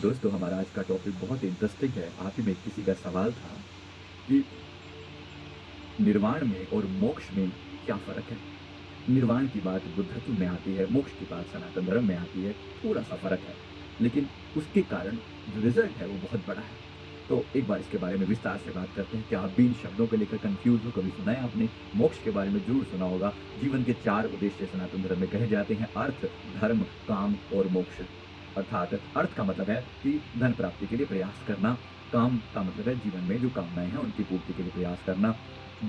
दोस्तों, हमारा आज का टॉपिक बहुत इंटरेस्टिंग है। आप ही में किसी का सवाल था कि निर्वाण में और मोक्ष में क्या फ़र्क है? निर्वाण की बात बुद्धत्व में आती है, मोक्ष की बात सनातन धर्म में आती है, थोड़ा-सा फ़र्क है। लेकिन उसके कारण जो रिज़ल्ट है वो बहुत बड़ा है। तो एक बार इसके बारे में विस्तार से बात करते हैं। क्या आप भी इन शब्दों को लेकर कन्फ्यूज़ हो? कभी सुना है आपने? मोक्ष के बारे में ज़रूर सुना होगा। जीवन के 4 उद्देश्य सनातन धर्म में कहे जाते हैं: अर्थ, धर्म, काम और मोक्ष। अर्थात अर्थ का मतलब है कि धन प्राप्ति के लिए प्रयास करना, काम का मतलब है जीवन में जो कामनाएँ हैं उनकी पूर्ति के लिए प्रयास करना,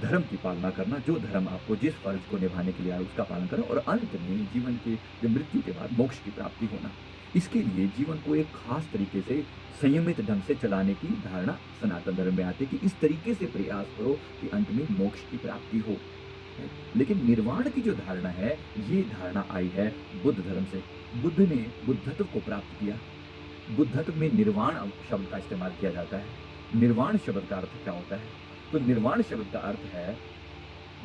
धर्म की पालना करना, जो धर्म आपको जिस फर्ज को निभाने के लिए आया उसका पालन करना, और अंत में जीवन के जब मृत्यु के बाद मोक्ष की प्राप्ति होना। इसके लिए जीवन को एक खास तरीके से संयमित ढंग से चलाने की धारणा सनातन धर्म में आती है कि इस तरीके से प्रयास करो कि अंत में मोक्ष की प्राप्ति हो। लेकिन निर्वाण की जो धारणा है, ये धारणा आई है बुद्ध धर्म से। बुद्ध ने बुद्धत्व को प्राप्त किया। बुद्धत्व में निर्वाण शब्द का इस्तेमाल किया जाता है। निर्वाण शब्द का अर्थ क्या होता है? तो निर्वाण शब्द का अर्थ है,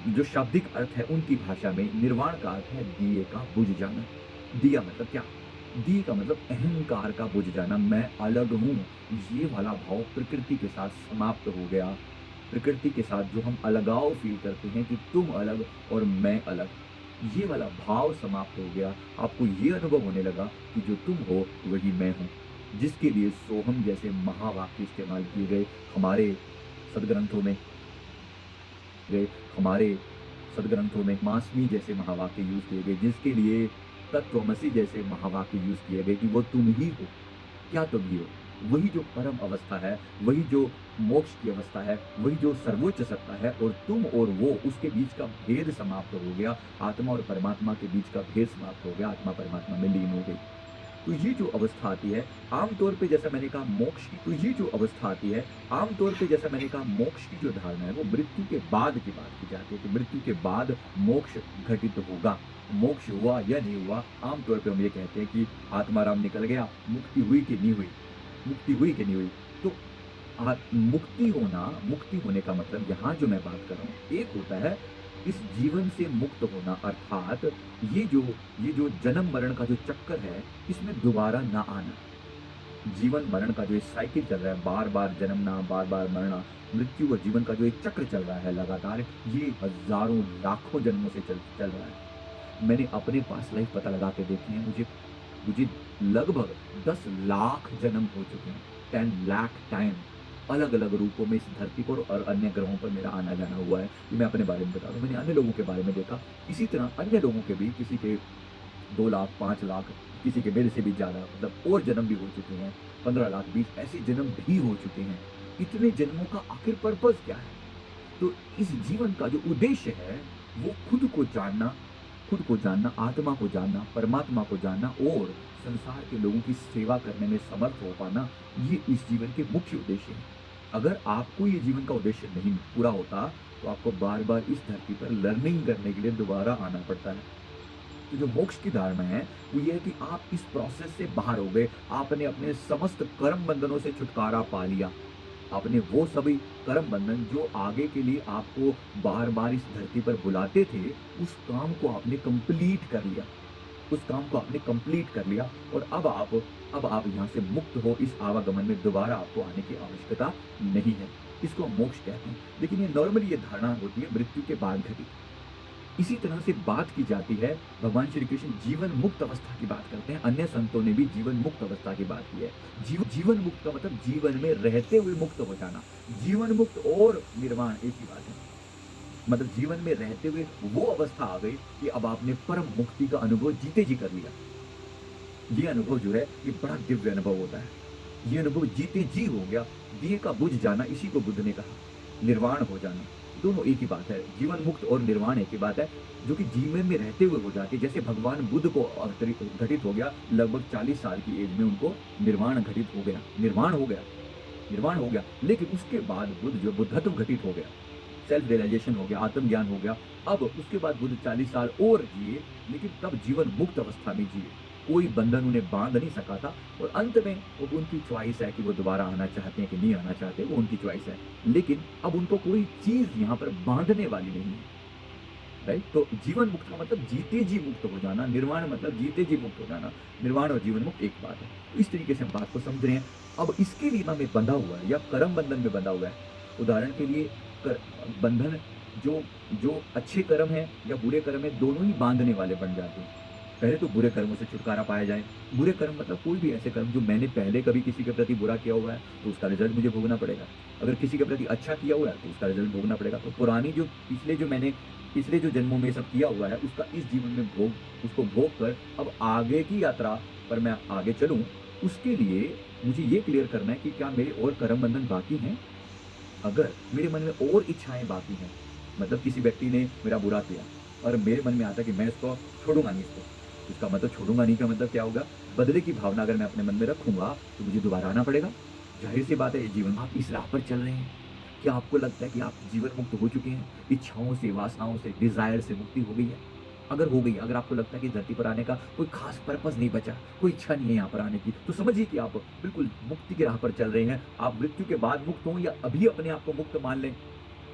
जो शाब्दिक अर्थ है उनकी भाषा में, निर्वाण का अर्थ है दिए का बुझ जाना। दिया मतलब क्या? दिए का मतलब अहंकार का बुझ जाना, मैं अलग हूँ। ये वाला भाव प्रकृति के साथ समाप्त हो गया। प्रकृति के साथ जो हम अलगाव फ़ील करते हैं कि तुम अलग और मैं अलग, ये वाला भाव समाप्त हो गया। आपको ये अनुभव होने लगा कि जो तुम हो वही मैं हूँ। जिसके लिए सोहम जैसे महावाक्य इस्तेमाल किए गए हमारे सद्ग्रंथों में। गए हमारे सद्ग्रंथों में मास्मी जैसे महावाक्य यूज़ किए गए, जिसके लिए तत्त्वमसि जैसे महावाक्य यूज़ किए गए कि वो तुम ही हो। क्या तुम ही हो? वही जो परम अवस्था है, वही जो मोक्ष की अवस्था है, वही जो सर्वोच्च सत्ता है, और तुम और वो, उसके बीच का भेद समाप्त हो गया। आत्मा और परमात्मा के बीच का भेद समाप्त हो गया, आत्मा परमात्मा में लीन हो गई। तो ये जो अवस्था आती है, आमतौर पे जैसा मैंने कहा मोक्ष की, तो ये जो अवस्था आती है, आमतौर पे जैसा मैंने कहा मोक्ष की जो धारणा है वो मृत्यु के बाद की बात की जाती है कि मृत्यु के बाद मोक्ष घटित होगा। मोक्ष हुआ या नहीं हुआ, आमतौर पे हम ये कहते हैं कि आत्माराम निकल गया, मुक्ति हुई कि नहीं हुई, मुक्ति हुई कि नहीं हुई। तो मुक्ति होना, मुक्ति होने का मतलब यहाँ जो मैं बात कर रहा हूँ, एक होता है इस जीवन से मुक्त होना, अर्थात ये जो जन्म मरण का जो चक्कर है, इसमें दोबारा ना आना। जीवन मरण का जो एक साइकिल चल रहा है, बार-बार जन्मना, बार-बार मरना, मृत्यु और जीवन का जो एक चक्र चल रहा है लगातार, ये हज़ारों लाखों जन्मों से चल चल रहा है। मैंने अपने पास्ट लाइफ पता लगा के देखी है, मुझे मुझे लगभग 10 लाख जन्म हो चुके हैं। 10 लाख टाइम अलग-अलग रूपों में इस धरती पर और अन्य ग्रहों पर मेरा आना-जाना हुआ है। ये मैं अपने बारे में बता रहा हूँ। मैंने अन्य लोगों के बारे में देखा। इसी तरह अन्य लोगों के भी, किसी के 2 लाख, 5 लाख, किसी के मेरे से भी ज़्यादा, मतलब और जन्म भी हो चुके हैं। 15 लाख, 20 ऐसे जन्म भी हो चुके हैं। इतने जन्मों का आखिर पर्पज़ क्या है? तो इस जीवन का जो उद्देश्य है, वो खुद को जानना, आत्मा को जानना, परमात्मा को जानना और संसार के लोगों की सेवा करने में समर्थ हो पाना, ये इस जीवन के मुख्य उद्देश्य हैं। अगर आपको ये जीवन का उद्देश्य नहीं पूरा होता, तो आपको बार-बार इस धरती पर लर्निंग करने के लिए दोबारा आना पड़ता है। तो जो मोक्ष की धारणा है, वो ये है कि आप इस प्रोसेस से बाहर हो गए, आपने अपने समस्त कर्म बंधनों से छुटकारा पा लिया। आपने वो सभी कर्म बंधन जो आगे के लिए आपको बार-बार इस धरती पर बुलाते थे, उस काम को आपने कंप्लीट कर लिया। उस काम को आपने कंप्लीट कर लिया और अब आप यहाँ से मुक्त हो, इस आवागमन में दोबारा आपको आने की आवश्यकता नहीं है। इसको हम मोक्ष कहते हैं। लेकिन ये नॉर्मली ये धारणा होती है मृत्यु के बाद घटित। इसी तरह से बात की जाती है, भगवान श्री कृष्ण जीवन मुक्त अवस्था की बात करते हैं। अन्य संतों ने भी जीवन मुक्त अवस्था की बात की है। जीवन मुक्त का मतलब जीवन में रहते हुए मुक्त हो जाना। जीवन मुक्त और निर्वाण एक ही बात है। मतलब जीवन में रहते हुए वो अवस्था आ गई कि अब आपने परम मुक्ति का अनुभव जीते जी कर लिया। ये अनुभव जो है, ये बड़ा दिव्य अनुभव होता है। ये अनुभव जीते जी हो गया। दिए का बुझ जाना, इसी को बुद्ध ने कहा। निर्वाण हो जाना, दोनों एक ही बात है। जीवन मुक्त और निर्वाण एक ही बात है, जो कि जीवन में रहते हुए हो जाती है। जैसे भगवान बुद्ध को अवतरित घटित हो गया, लगभग 40 साल की एज में उनको निर्वाण घटित हो गया, निर्वाण हो गया, निर्वाण हो गया। लेकिन उसके बाद बुद्ध जो बुद्धत्व घटित हो गया, सेल्फ रियलाइजेशन हो गया, आत्मज्ञान हो गया। अब उसके बाद बुद्ध 40 साल और जिए, लेकिन तब जीवन मुक्त अवस्था में जिए। कोई बंधन उन्हें बांध नहीं सका था, और अंत में वो उनकी चॉइस है कि वो दोबारा आना चाहते हैं कि नहीं आना चाहते, वो उनकी चॉइस है। लेकिन अब उनको कोई चीज़ यहाँ पर बांधने वाली नहीं है। राइट? तो जीवन मुक्त का मतलब जीते जी मुक्त हो जाना, निर्वाण मतलब जीते जी मुक्त हो जाना। निर्वाण और जीवन मुक्त एक बात है। तो इस तरीके से हम बात को समझ रहे हैं। अब इसके लिए में बंधा हुआ है या कर्म बंधन में बंधा हुआ है। उदाहरण के लिए कर बंधन जो जो अच्छे कर्म हैं या बुरे कर्म हैं, दोनों ही बाँधने वाले बन जाते हैं। पहले तो बुरे कर्मों से छुटकारा पाया जाए। बुरे कर्म मतलब कोई भी ऐसे कर्म जो मैंने पहले कभी किसी के प्रति बुरा किया हुआ है, तो उसका रिज़ल्ट मुझे भोगना पड़ेगा। अगर किसी के प्रति अच्छा किया हुआ है, तो उसका रिज़ल्ट भोगना पड़ेगा। तो पुरानी जो पिछले जो जन्मों में ये सब किया हुआ है, उसका इस जीवन में उसको भोग कर अब आगे की यात्रा पर मैं आगे चलूँ, उसके लिए मुझे ये क्लियर करना है कि क्या मेरे और कर्म बंधन बाकी हैं? अगर मेरे मन में और इच्छाएँ बाकी हैं, मतलब किसी व्यक्ति ने मेरा बुरा किया और मेरे मन में आता है कि मैं इसको छोड़ूँगा नहीं इसको। इसका मतलब छोड़ूँगा नहीं का मतलब क्या होगा? बदले की भावना अगर मैं अपने मन में रखूँगा, तो मुझे दोबारा आना पड़ेगा। ज़ाहिर-सी बात है, ये जीवन आप इस राह पर चल रहे हैं। क्या आपको लगता है कि आप जीवन मुक्त हो चुके हैं? इच्छाओं से, वासनाओं से, डिज़ायर से मुक्ति हो गई है? अगर हो गई, अगर आपको लगता है कि धरती पर आने का कोई ख़ास पर्पस नहीं बचा, कोई इच्छा नहीं है यहाँ पर आने की, तो समझिए कि आप बिल्कुल मुक्ति की राह पर चल रहे हैं। आप मृत्यु के बाद मुक्त हों या अभी अपने आप को मुक्त मान लें,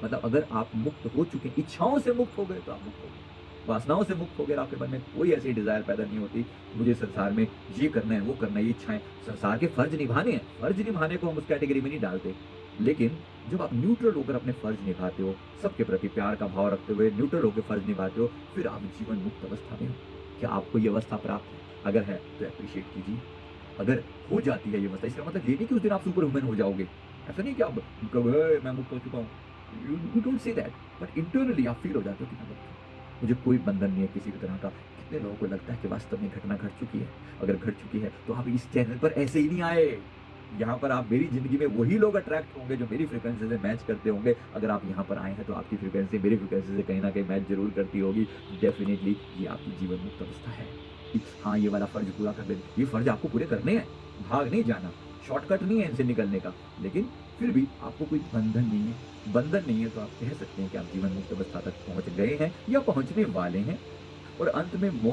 मतलब अगर आप मुक्त हो चुके हैं, इच्छाओं से मुक्त हो गए तो आप मुक्त हो गए। वासनाओं से मुक्त हो गए, आपके मन में कोई ऐसी डिज़ायर पैदा नहीं होती, मुझे संसार में ये करना है, वो करना है, ये इच्छाएँ संसार के फर्ज़ निभाने हैं। फर्ज़ निभाने को हम उस कैटेगरी में नहीं डालते। लेकिन जब आप न्यूट्रल होकर अपने फर्ज़ निभाते हो, सबके प्रति प्यार का भाव रखते हुए न्यूट्रल होकर फर्ज़ निभाते हो, फिर आप जीवन मुक्त अवस्था में हो। क्या आपको ये अवस्था प्राप्त है? अगर है, तो एप्रिशिएट कीजिए। अगर हो जाती है ये अवस्था, इसका मतलब ये नहीं कि उस दिन आप सुपर वुमन हो जाओगे। ऐसा नहीं कि आप कब मैं मुक्त हो चुका हूँ। You don't say that, but internally आप फ़ील हो जाते हो कि मैं मुक्त हूँ। मुझे कोई बंधन नहीं है किसी भी तरह का। कितने लोगों को लगता है कि वास्तव में घटना घट चुकी है। अगर घट चुकी है, तो आप इस चैनल पर ऐसे ही नहीं आए। यहाँ पर आप मेरी ज़िंदगी में वही लोग अट्रैक्ट होंगे जो मेरी फ्रीक्वेंसी से मैच करते होंगे। अगर आप यहाँ पर आए हैं, तो आपकी फ्रीक्वेंसी मेरी फ्रीक्वेंसी से कहीं न कहीं मैच ज़रूर करती होगी। डेफ़िनिटली ये आपकी जीवन मुक्त अवस्था है। कि हाँ, ये वाला फ़र्ज़ पूरा कर दें। ये फ़र्ज़ आपको पूरे करने हैं, भाग नहीं जाना। शॉर्टकट नहीं है इनसे निकलने का। लेकिन फिर भी आपको कोई बंधन नहीं है। बंधन नहीं है, तो आप कह सकते हैं कि आप जीवन मुक्त अवस्था तक पहुँच गए हैं या पहुँचने वाले हैं। और अंत में मो